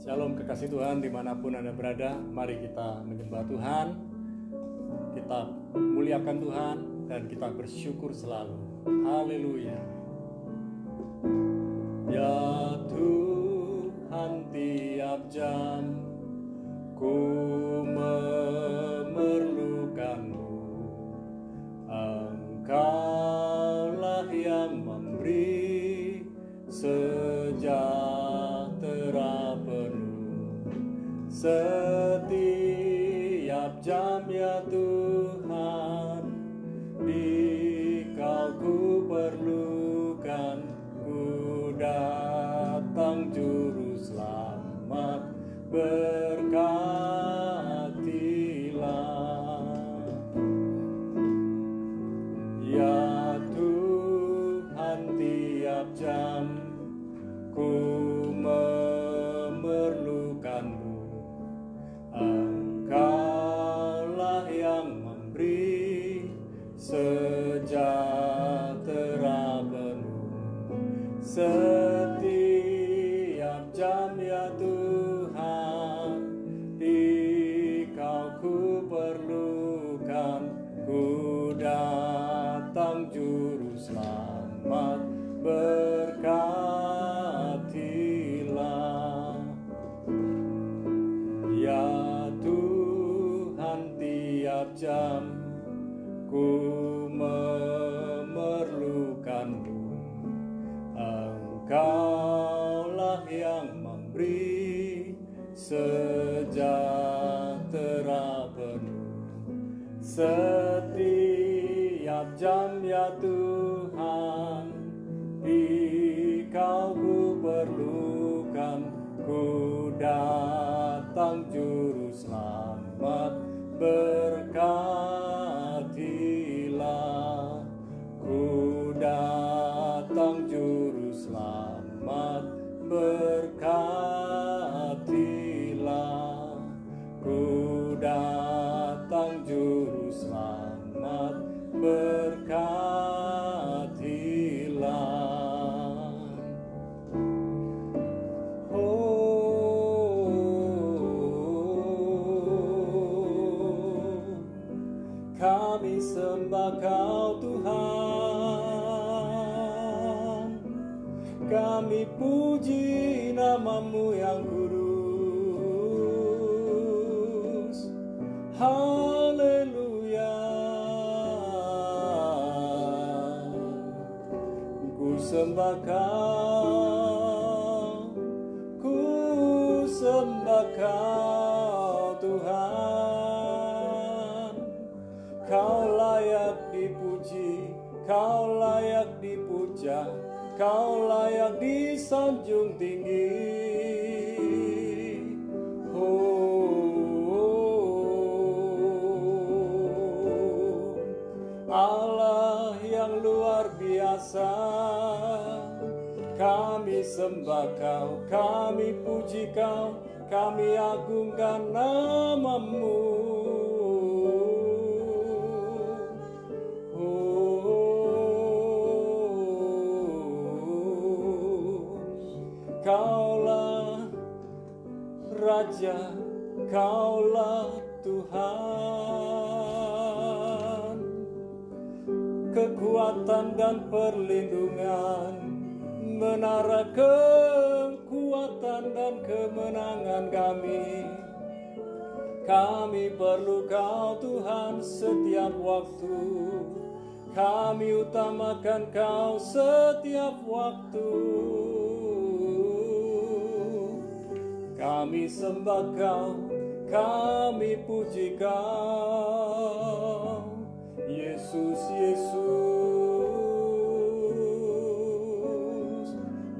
Shalom kekasih Tuhan dimanapun Anda berada. Mari kita menyembah Tuhan, kita muliakan Tuhan, dan kita bersyukur selalu. Haleluya. Ya Tuhan, tiap jam ku memerlukan-Mu. Engkaulah yang memberi sejahtera penuh setiap jam, ya Tuhan. Dikau ku perlukan, ku datang juru selamat, berkatilah. Ya Tuhan, tiap jam ku memerlukan-Mu. Engkaulah yang memberi sejahtera penuh setiap jam, ya Tuhan. Dikau ku perlukan, ku datang juru selamat, berkatilah. Ya Tuhan, tiap jam ku memerlukan-Mu. Engkaulah yang memberi sejahtera penuh setiap jam, ya Tuhan. Dikau ku perlukan, ku datang juru selamat, berkatilah. Ku datang juru selamat, berkatilah. Ku datang juru selamat, berkatilah. Kami sembah Kau Tuhan, kami puji nama-Mu yang kudus. Haleluya. Ku sembah Kau, ku sembah Kau Tuhan. Kau layak dipuji, Kau layak dipuja, Kau layak disanjung tinggi. Allah yang luar biasa, kami sembah Kau, kami puji Kau, kami agungkan nama-Mu. Kaulah Raja, Kaulah Tuhan, kekuatan dan perlindungan, menara kekuatan dan kemenangan kami. Kami perlu Kau Tuhan setiap waktu, kami utamakan Kau setiap waktu. Kami sembah Kau, kami puji Kau, Yesus, Yesus.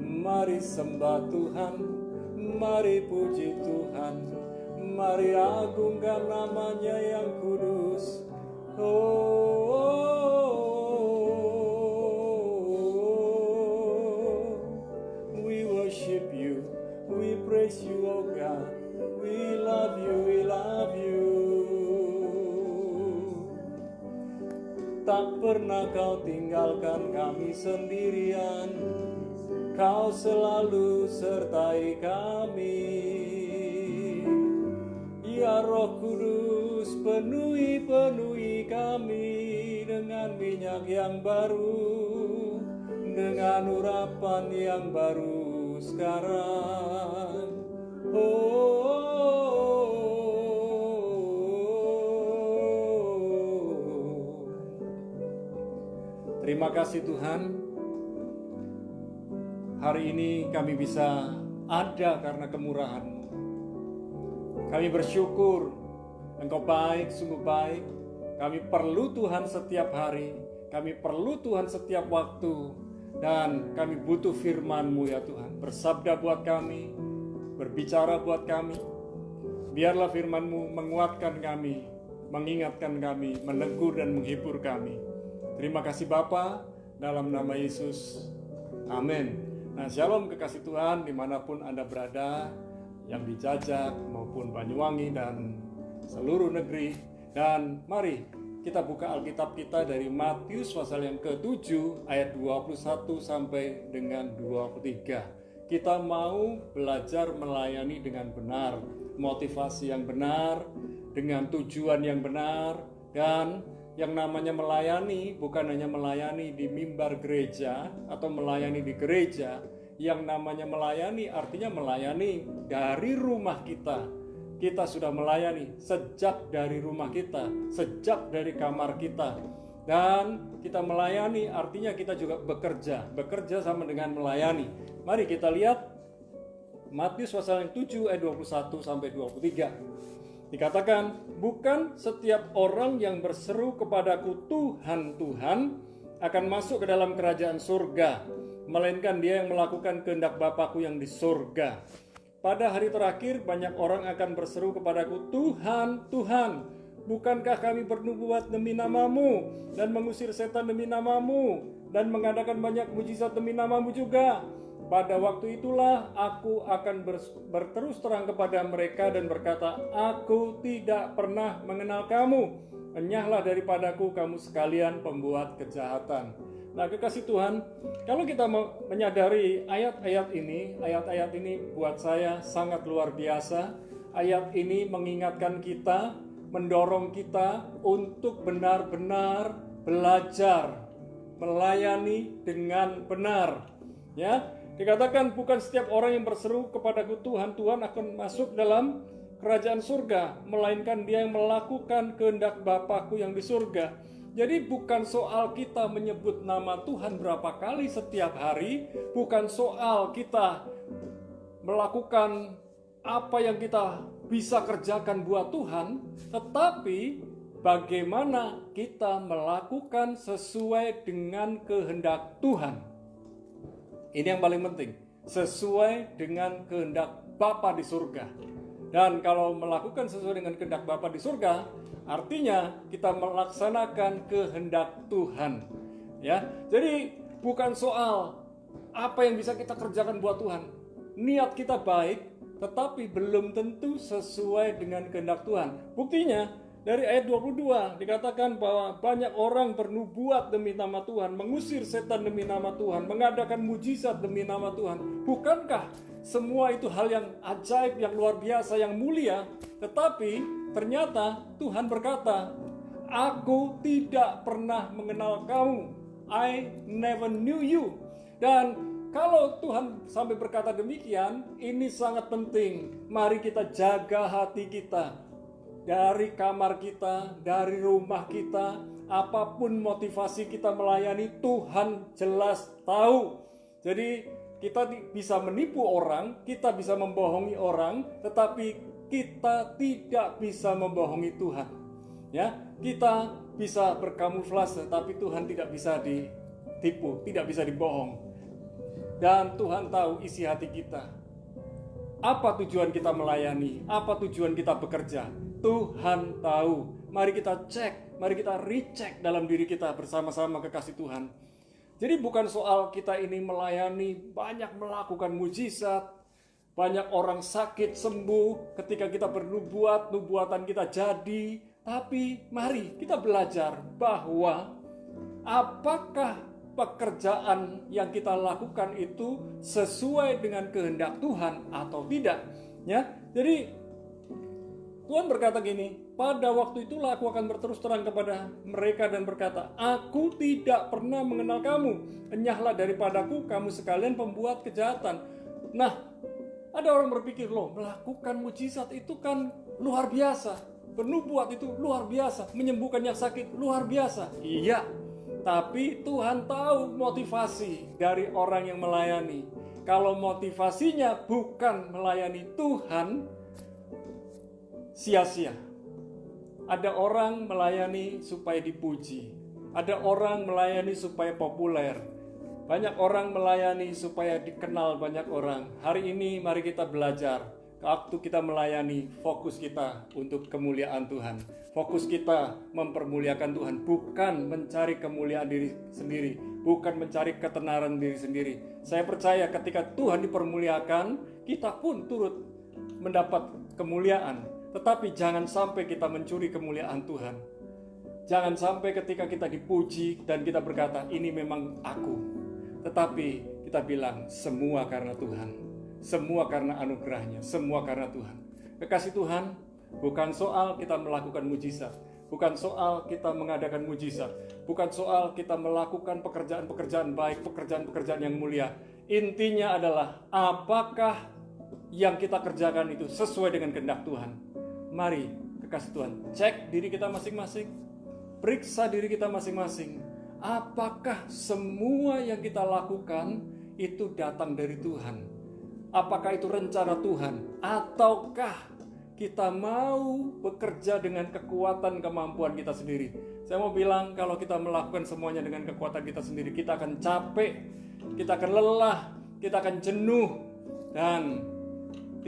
Mari sembah Tuhan, mari puji Tuhan, mari agungkan nama-Nya yang kudus. We worship You, we praise You, oh God. We love You, we love You. Tak pernah Kau tinggalkan kami sendirian, Kau selalu sertai kami. Roh Kudus, penuhi kami dengan minyak yang baru, dengan urapan yang baru sekarang. Terima kasih Tuhan. Hari ini kami bisa ada karena kemurahan-Mu. Kami bersyukur Engkau baik, sungguh baik. Kami perlu Tuhan setiap hari. Kami perlu Tuhan setiap waktu. Dan kami butuh firman-Mu ya Tuhan. Bersabda buat kami, berbicara buat kami. Biarlah firman-Mu menguatkan kami, mengingatkan kami, menegur dan menghibur kami. Terima kasih Bapa, dalam nama Yesus. Amin. Nah, shalom kekasih Tuhan dimanapun Anda berada, yang di Jajak maupun Banyuwangi dan seluruh negeri. Dan mari kita buka Alkitab kita dari Matius pasal yang ke-7 ayat 21 sampai dengan 23. Kita mau belajar melayani dengan benar, motivasi yang benar, dengan tujuan yang benar. Dan yang namanya melayani bukan hanya melayani di mimbar gereja atau melayani di gereja. Yang namanya melayani artinya melayani dari rumah kita. Kita sudah melayani sejak dari rumah kita, sejak dari kamar kita. Dan kita melayani artinya kita juga bekerja sama dengan melayani. Mari kita lihat Matius pasal yang 7 ayat 21 sampai 23. Dikatakan, bukan setiap orang yang berseru kepadaku Tuhan, Tuhan akan masuk ke dalam kerajaan surga, melainkan dia yang melakukan kehendak Bapa-Ku yang di surga. Pada hari terakhir banyak orang akan berseru kepadaku, Tuhan, Tuhan, bukankah kami bernubuat demi nama-Mu dan mengusir setan demi nama-Mu dan mengadakan banyak mujizat demi nama-Mu juga? Pada waktu itulah aku akan berterus terang kepada mereka dan berkata, aku tidak pernah mengenal kamu. Enyahlah daripadaku kamu sekalian pembuat kejahatan. Nah kekasih Tuhan, kalau kita menyadari ayat-ayat ini buat saya sangat luar biasa. Ayat ini mengingatkan kita, mendorong kita untuk benar-benar belajar melayani dengan benar. Ya, dikatakan bukan setiap orang yang berseru kepadaku Tuhan, Tuhan akan masuk dalam kerajaan surga, melainkan dia yang melakukan kehendak Bapa-Ku yang di surga. Jadi bukan soal kita menyebut nama Tuhan berapa kali setiap hari, bukan soal kita melakukan apa yang kita bisa kerjakan buat Tuhan, tetapi bagaimana kita melakukan sesuai dengan kehendak Tuhan. Ini yang paling penting, sesuai dengan kehendak Bapa di surga. Dan kalau melakukan sesuai dengan kehendak Bapa di surga, artinya kita melaksanakan kehendak Tuhan. Ya, jadi bukan soal apa yang bisa kita kerjakan buat Tuhan. Niat kita baik, tetapi belum tentu sesuai dengan kehendak Tuhan. Buktinya dari ayat 22 dikatakan bahwa banyak orang bernubuat demi nama Tuhan, mengusir setan demi nama Tuhan, mengadakan mujizat demi nama Tuhan. Bukankah semua itu hal yang ajaib, yang luar biasa, yang mulia? Tetapi ternyata Tuhan berkata, aku tidak pernah mengenal kamu. I never knew you. Dan kalau Tuhan sampai berkata demikian, ini sangat penting. Mari kita jaga hati kita. Dari kamar kita, dari rumah kita, apapun motivasi kita melayani, Tuhan jelas tahu. Jadi kita bisa menipu orang, kita bisa membohongi orang, tetapi kita tidak bisa membohongi Tuhan. Ya, kita bisa berkamuflase, tapi Tuhan tidak bisa ditipu, tidak bisa dibohong. Dan Tuhan tahu isi hati kita. Apa tujuan kita melayani? Apa tujuan kita bekerja? Tuhan tahu. Mari kita cek, mari kita recheck dalam diri kita bersama-sama kekasih Tuhan. Jadi bukan soal kita ini melayani, banyak melakukan mujizat, banyak orang sakit sembuh ketika kita bernubuat, nubuatan kita jadi. Tapi mari kita belajar bahwa apakah pekerjaan yang kita lakukan itu sesuai dengan kehendak Tuhan atau tidak. Ya, jadi Tuhan berkata gini, pada waktu itulah aku akan berterus terang kepada mereka dan berkata, aku tidak pernah mengenal kamu. Enyahlah daripadaku, kamu sekalian pembuat kejahatan. Nah, ada orang berpikir, loh, melakukan mujizat itu kan luar biasa. Bernubuat itu luar biasa. Menyembuhkan yang sakit luar biasa. Iya, tapi Tuhan tahu motivasi dari orang yang melayani. Kalau motivasinya bukan melayani Tuhan, sia-sia. Ada orang melayani supaya dipuji. Ada orang melayani supaya populer. Banyak orang melayani supaya dikenal banyak orang. Hari ini mari kita belajar. Waktu kita melayani, fokus kita untuk kemuliaan Tuhan. Fokus kita mempermuliakan Tuhan, bukan mencari kemuliaan diri sendiri, bukan mencari ketenaran diri sendiri. Saya percaya ketika Tuhan dipermuliakan, kita pun turut mendapat kemuliaan. Tetapi jangan sampai kita mencuri kemuliaan Tuhan. Jangan sampai ketika kita dipuji dan kita berkata, ini memang aku. Tetapi kita bilang, semua karena Tuhan. Semua karena anugerahnya, semua karena Tuhan. Kekasih Tuhan, bukan soal kita melakukan mujizat. Bukan soal kita mengadakan mujizat. Bukan soal kita melakukan pekerjaan-pekerjaan baik, pekerjaan-pekerjaan yang mulia. Intinya adalah, apakah yang kita kerjakan itu sesuai dengan kehendak Tuhan? Mari, kekasih Tuhan, cek diri kita masing-masing, periksa diri kita masing-masing. Apakah semua yang kita lakukan itu datang dari Tuhan? Apakah itu rencana Tuhan? Ataukah kita mau bekerja dengan kekuatan kemampuan kita sendiri? Saya mau bilang, kalau kita melakukan semuanya dengan kekuatan kita sendiri, kita akan capek, kita akan lelah, kita akan jenuh, dan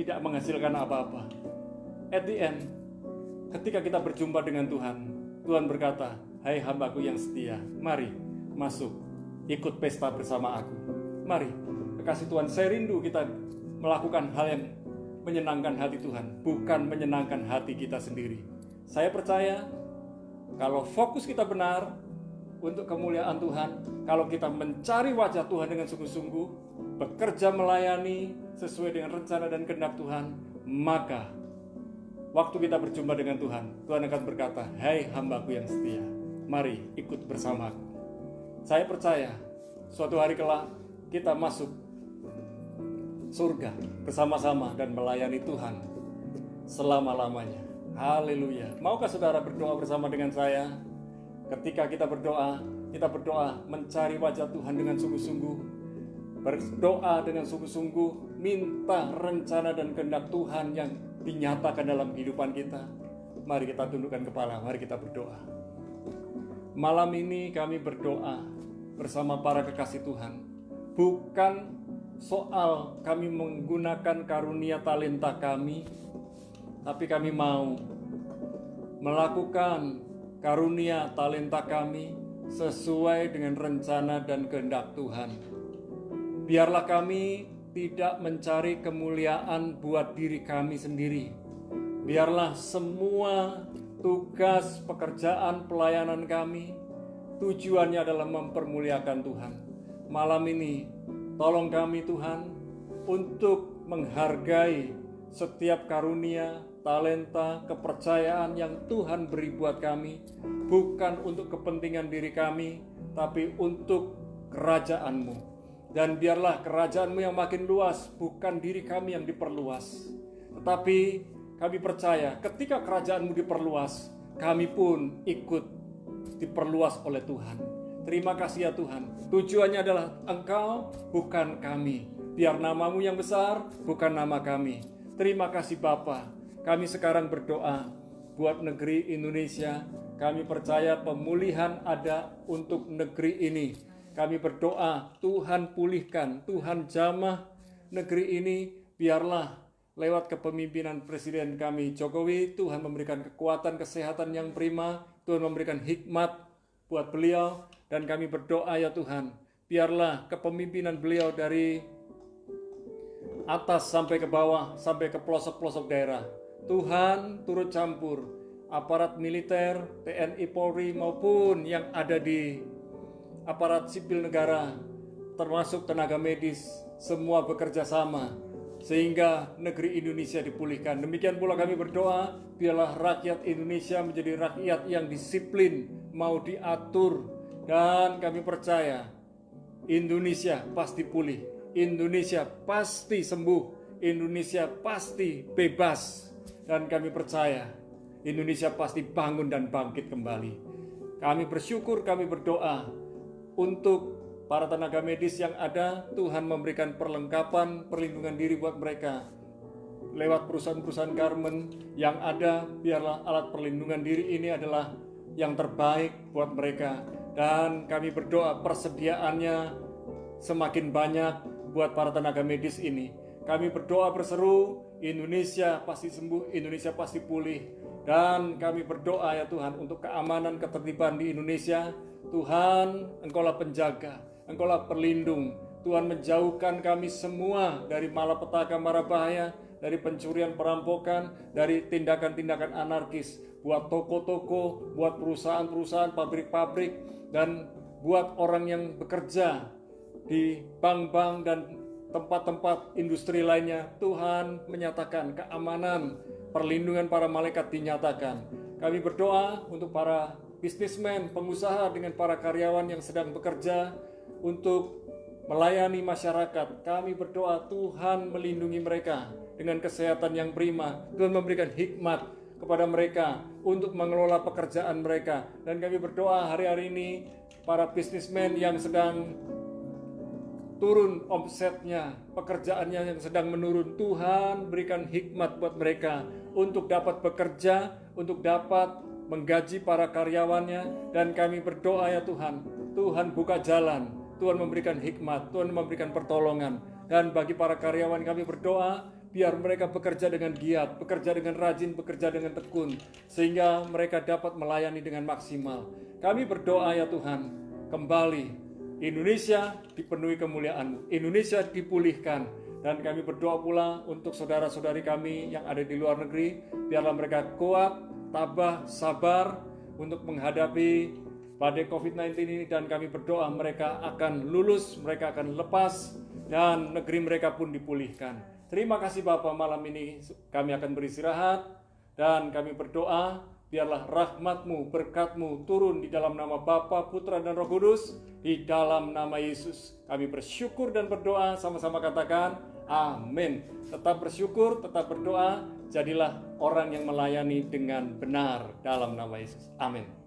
tidak menghasilkan apa-apa. At the end, ketika kita berjumpa dengan Tuhan, Tuhan berkata, hai hambaku yang setia, mari masuk, ikut pesta bersama aku. Mari, kekasih Tuhan, saya rindu kita melakukan hal yang menyenangkan hati Tuhan, bukan menyenangkan hati kita sendiri. Saya percaya, kalau fokus kita benar untuk kemuliaan Tuhan, kalau kita mencari wajah Tuhan dengan sungguh-sungguh, bekerja melayani sesuai dengan rencana dan kehendak Tuhan, maka waktu kita berjumpa dengan Tuhan, Tuhan akan berkata, hai hambaku yang setia, mari ikut bersamaku. Saya percaya, suatu hari kelak kita masuk surga bersama-sama dan melayani Tuhan selama-lamanya. Haleluya. Maukah saudara berdoa bersama dengan saya? Ketika kita berdoa mencari wajah Tuhan dengan sungguh-sungguh. Berdoa dengan sungguh-sungguh, minta rencana dan kehendak Tuhan yang dinyatakan dalam kehidupan kita. Mari kita tundukkan kepala, mari kita berdoa. Malam ini kami berdoa bersama para kekasih Tuhan. Bukan soal kami menggunakan karunia talenta kami, tapi kami mau melakukan karunia talenta kami sesuai dengan rencana dan kehendak Tuhan. Biarlah kami tidak mencari kemuliaan buat diri kami sendiri. Biarlah semua tugas, pekerjaan, pelayanan kami tujuannya adalah mempermuliakan Tuhan. Malam ini tolong kami Tuhan untuk menghargai setiap karunia, talenta, kepercayaan yang Tuhan beri buat kami, bukan untuk kepentingan diri kami, tapi untuk kerajaan-Mu. Dan biarlah kerajaan-Mu yang makin luas, bukan diri kami yang diperluas. Tetapi kami percaya ketika kerajaan-Mu diperluas, kami pun ikut diperluas oleh Tuhan. Terima kasih ya Tuhan. Tujuannya adalah Engkau, bukan kami. Biar nama-Mu yang besar, bukan nama kami. Terima kasih Bapa. Kami sekarang berdoa buat negeri Indonesia. Kami percaya pemulihan ada untuk negeri ini. Kami berdoa, Tuhan pulihkan, Tuhan jamah negeri ini. Biarlah lewat kepemimpinan Presiden kami Jokowi, Tuhan memberikan kekuatan kesehatan yang prima, Tuhan memberikan hikmat buat beliau. Dan kami berdoa ya Tuhan, biarlah kepemimpinan beliau dari atas sampai ke bawah, sampai ke pelosok-pelosok daerah, Tuhan turut campur, aparat militer, TNI, Polri maupun yang ada di aparat sipil negara, termasuk tenaga medis, semua bekerja sama sehingga negeri Indonesia dipulihkan. Demikian pula kami berdoa, biarlah rakyat Indonesia menjadi rakyat yang disiplin, mau diatur, dan kami percaya Indonesia pasti pulih, Indonesia pasti sembuh, Indonesia pasti bebas, dan kami percaya Indonesia pasti bangun dan bangkit kembali. Kami bersyukur, kami berdoa untuk para tenaga medis yang ada. Tuhan memberikan perlengkapan, perlindungan diri buat mereka. Lewat perusahaan-perusahaan garment yang ada, biarlah alat perlindungan diri ini adalah yang terbaik buat mereka. Dan kami berdoa persediaannya semakin banyak buat para tenaga medis ini. Kami berdoa berseru, Indonesia pasti sembuh, Indonesia pasti pulih. Dan kami berdoa ya Tuhan untuk keamanan, ketertiban di Indonesia. Tuhan, Engkaulah penjaga, Engkaulah pelindung. Tuhan, menjauhkan kami semua dari malapetaka, mara bahaya, dari pencurian, perampokan, dari tindakan-tindakan anarkis. Buat toko-toko, buat perusahaan-perusahaan, pabrik-pabrik, dan buat orang yang bekerja di bank-bank dan tempat-tempat industri lainnya. Tuhan menyatakan keamanan, perlindungan para malaikat dinyatakan. Kami berdoa untuk para bisnismen, pengusaha dengan para karyawan yang sedang bekerja untuk melayani masyarakat. Kami berdoa Tuhan melindungi mereka dengan kesehatan yang prima. Tuhan memberikan hikmat kepada mereka untuk mengelola pekerjaan mereka. Dan kami berdoa hari-hari ini para bisnismen yang sedang turun omsetnya, pekerjaannya yang sedang menurun, Tuhan berikan hikmat buat mereka untuk dapat bekerja, untuk dapat menggaji para karyawannya. Dan kami berdoa ya Tuhan, Tuhan buka jalan, Tuhan memberikan hikmat, Tuhan memberikan pertolongan. Dan bagi para karyawan kami berdoa, biar mereka bekerja dengan giat, bekerja dengan rajin, bekerja dengan tekun, sehingga mereka dapat melayani dengan maksimal. Kami berdoa ya Tuhan, kembali Indonesia dipenuhi kemuliaan, Indonesia dipulihkan. Dan kami berdoa pula untuk saudara-saudari kami yang ada di luar negeri, biarlah mereka kuat, tabah, sabar untuk menghadapi badai COVID-19 ini. Dan kami berdoa mereka akan lulus, mereka akan lepas, dan negeri mereka pun dipulihkan. Terima kasih Bapa, malam ini kami akan beristirahat, dan kami berdoa biarlah rahmat-Mu, berkat-Mu turun di dalam nama Bapa, Putra, dan Roh Kudus, di dalam nama Yesus. Kami bersyukur dan berdoa, sama-sama katakan amin. Tetap bersyukur, tetap berdoa, jadilah orang yang melayani dengan benar dalam nama Yesus. Amin.